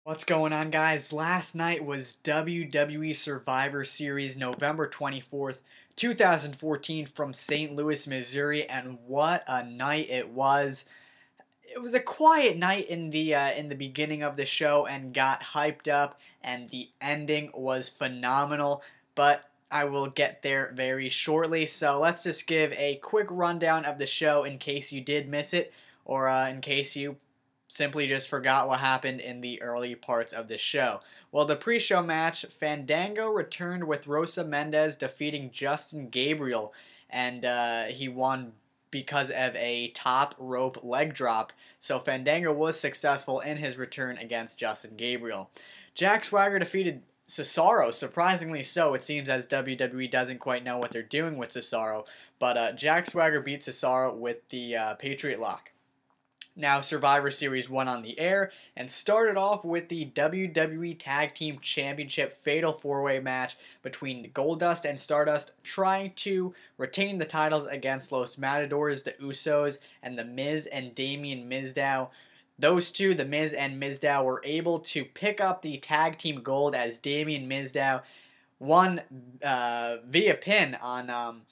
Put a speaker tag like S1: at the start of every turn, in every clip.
S1: What's going on, guys? Last night was WWE Survivor Series November 24th, 2014 from St. Louis, Missouri, and what a night it was. It was a quiet night in the beginning of the show and got hyped up, and the ending was phenomenal, but I will get there very shortly. So let's just give a quick rundown of the show in case you did miss it, or in case you simply just forgot what happened in the early parts of the show. Well, the pre-show match, Fandango returned with Rosa Mendes defeating Justin Gabriel, and he won because of a top rope leg drop. So Fandango was successful in his return against Justin Gabriel. Jack Swagger defeated Cesaro, surprisingly so. It seems as WWE doesn't quite know what they're doing with Cesaro, but Jack Swagger beat Cesaro with the Patriot Lock. Now, Survivor Series went on the air and started off with the WWE Tag Team Championship Fatal 4-Way match between Goldust and Stardust, trying to retain the titles against Los Matadores, the Usos, and the Miz and Damien Mizdow. Those two, the Miz and Mizdow, were able to pick up the Tag Team Gold as Damien Mizdow won via pin on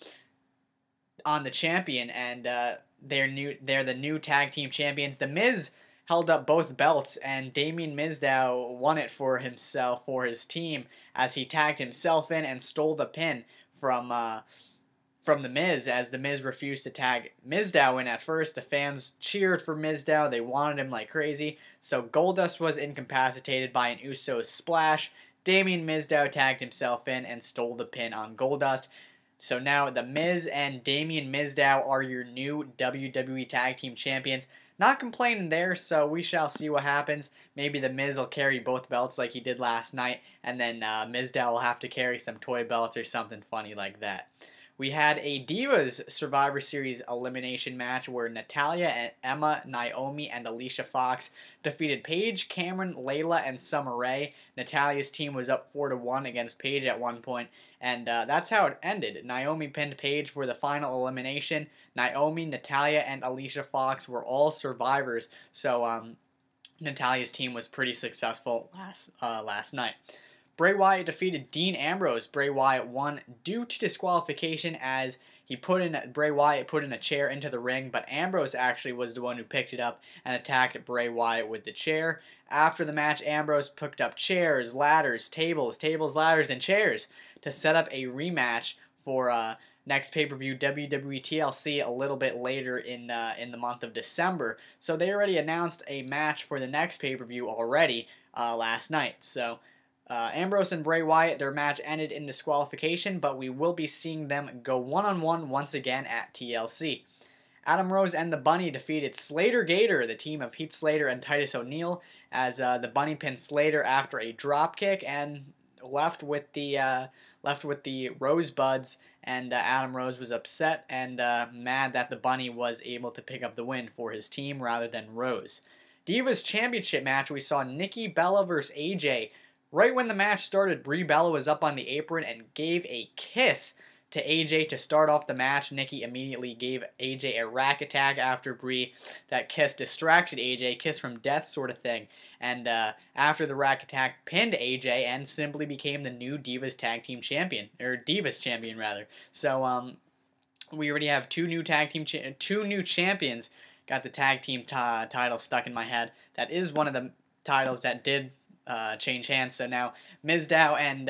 S1: the champion, and they're the new tag team champions. The Miz held up both belts, and Damien Mizdow won it for himself, for his team, as he tagged himself in and stole the pin from the Miz, as the Miz refused to tag Mizdow in at first. The fans cheered for Mizdow. They wanted him like crazy. So Goldust was incapacitated by an Usos splash. Damien Mizdow tagged himself in and stole the pin on Goldust. So now the Miz and Damien Mizdow are your new WWE Tag Team Champions. Not complaining there, so we shall see what happens. Maybe the Miz will carry both belts like he did last night, and then Mizdow will have to carry some toy belts or something funny like that. We had a Divas Survivor Series elimination match where Natalya and Emma, Naomi, and Alicia Fox defeated Paige, Cameron, Layla, and Summer Rae. Natalya's team was up 4-1 against Paige at one point, and that's how it ended. Naomi pinned Paige for the final elimination. Naomi, Natalya, and Alicia Fox were all survivors, so Natalya's team was pretty successful last night. Bray Wyatt defeated Dean Ambrose. Bray Wyatt won due to disqualification, as Bray Wyatt put in a chair into the ring, but Ambrose actually was the one who picked it up and attacked Bray Wyatt with the chair. After the match, Ambrose picked up chairs, ladders, tables, ladders, and chairs to set up a rematch for next pay-per-view WWE TLC a little bit later in the month of December. So they already announced a match for the next pay-per-view already last night. So Ambrose and Bray Wyatt, their match ended in disqualification, but we will be seeing them go one-on-one once again at TLC. Adam Rose and the Bunny defeated Slater Gator, the team of Heath Slater and Titus O'Neil, as the Bunny pinned Slater after a dropkick and left with the Rosebuds, and Adam Rose was upset and mad that the Bunny was able to pick up the win for his team rather than Rose. Divas Championship match, we saw Nikki Bella versus AJ. Right when the match started, Brie Bella was up on the apron and gave a kiss to AJ to start off the match. Nikki immediately gave AJ a rack attack after Brie. That kiss distracted AJ, kiss from death sort of thing. And after the rack attack, pinned AJ and simply became the new Divas Tag Team Champion, or Divas Champion rather. So we already have two new champions. Got the tag team title stuck in my head. That is one of the titles that did change hands. So now Mizdow and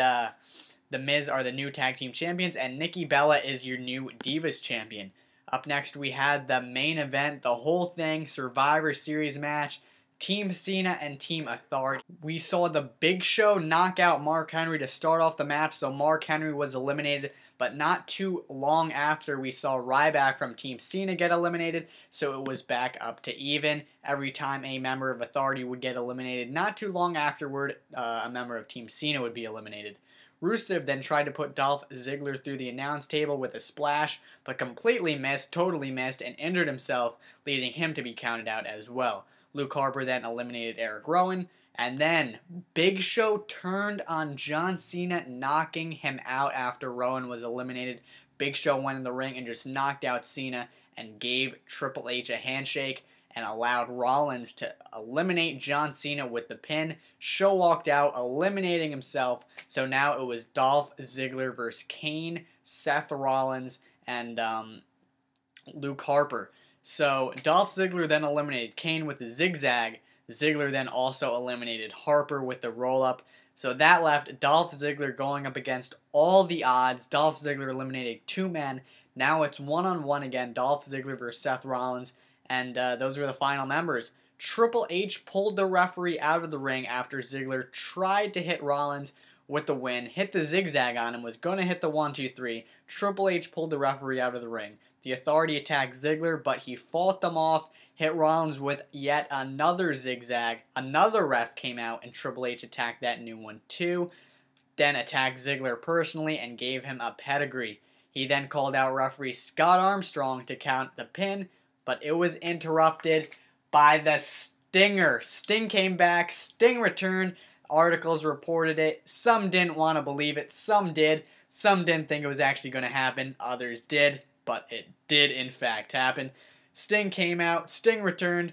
S1: the Miz are the new tag team champions, and Nikki Bella is your new Divas champion. Up next, we had the main event, the whole thing, Survivor Series match, Team Cena and Team Authority. We saw the Big Show knock out Mark Henry to start off the match, so Mark Henry was eliminated, but not too long after we saw Ryback from Team Cena get eliminated, so it was back up to even every time a member of Authority would get eliminated. Not too long afterward, a member of Team Cena would be eliminated. Rusev then tried to put Dolph Ziggler through the announce table with a splash, but completely missed, totally missed, and injured himself, leading him to be counted out as well. Luke Harper then eliminated Eric Rowan, and then Big Show turned on John Cena, knocking him out after Rowan was eliminated. Big Show went in the ring and just knocked out Cena and gave Triple H a handshake, and allowed Rollins to eliminate John Cena with the pin. Show walked out, eliminating himself. So now it was Dolph Ziggler versus Kane, Seth Rollins, and Luke Harper. So Dolph Ziggler then eliminated Kane with the zigzag. Ziggler then also eliminated Harper with the roll-up. So that left Dolph Ziggler going up against all the odds. Dolph Ziggler eliminated 2 men. Now it's one-on-one again, Dolph Ziggler versus Seth Rollins. And those were the final members. Triple H pulled the referee out of the ring after Ziggler tried to hit Rollins with the win. Hit the zigzag on him, was going to hit the 1-2-3. Triple H pulled the referee out of the ring. The Authority attacked Ziggler, but he fought them off. Hit Rollins with yet another zigzag. Another ref came out, and Triple H attacked that new one too. Then attacked Ziggler personally and gave him a pedigree. He then called out referee Scott Armstrong to count the pin, but it was interrupted by the Stinger. Sting came back. Sting returned. Articles reported it. Some didn't want to believe it. Some did. Some didn't think it was actually going to happen. Others did, but it did in fact happen. Sting came out. Sting returned.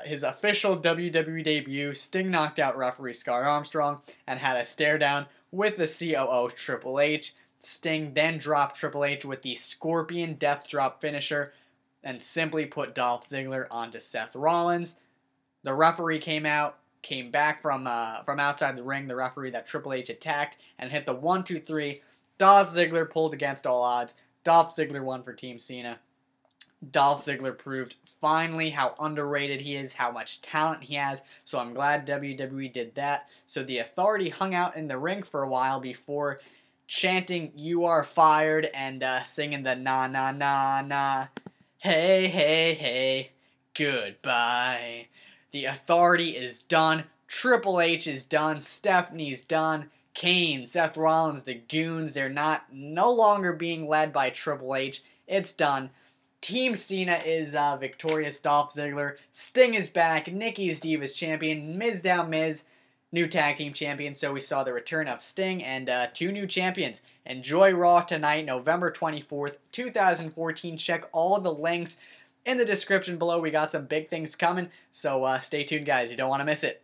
S1: His official WWE debut. Sting knocked out referee Scott Armstrong and had a stare down with the COO Triple H. Sting then dropped Triple H with the Scorpion Death Drop finisher and simply put Dolph Ziggler onto Seth Rollins. The referee came back from outside the ring, the referee that Triple H attacked, and hit the 1-2-3. Dolph Ziggler pulled against all odds. Dolph Ziggler won for Team Cena. Dolph Ziggler proved finally how underrated he is, how much talent he has, so I'm glad WWE did that. So the Authority hung out in the ring for a while before chanting, "You are fired," and singing the "na na na na, hey hey hey, goodbye." The Authority is done. Triple H is done. Stephanie's done. Kane, Seth Rollins, the Goons, they're no longer being led by Triple H. It's done. Team Cena is victorious. Dolph Ziggler. Sting is back. Nikki is Divas champion. Mizdow Miz, new tag team champion. So we saw the return of Sting and 2 new champions. Enjoy Raw tonight, November 24th, 2014. Check all the links in the description below. We got some big things coming. So stay tuned, guys. You don't want to miss it.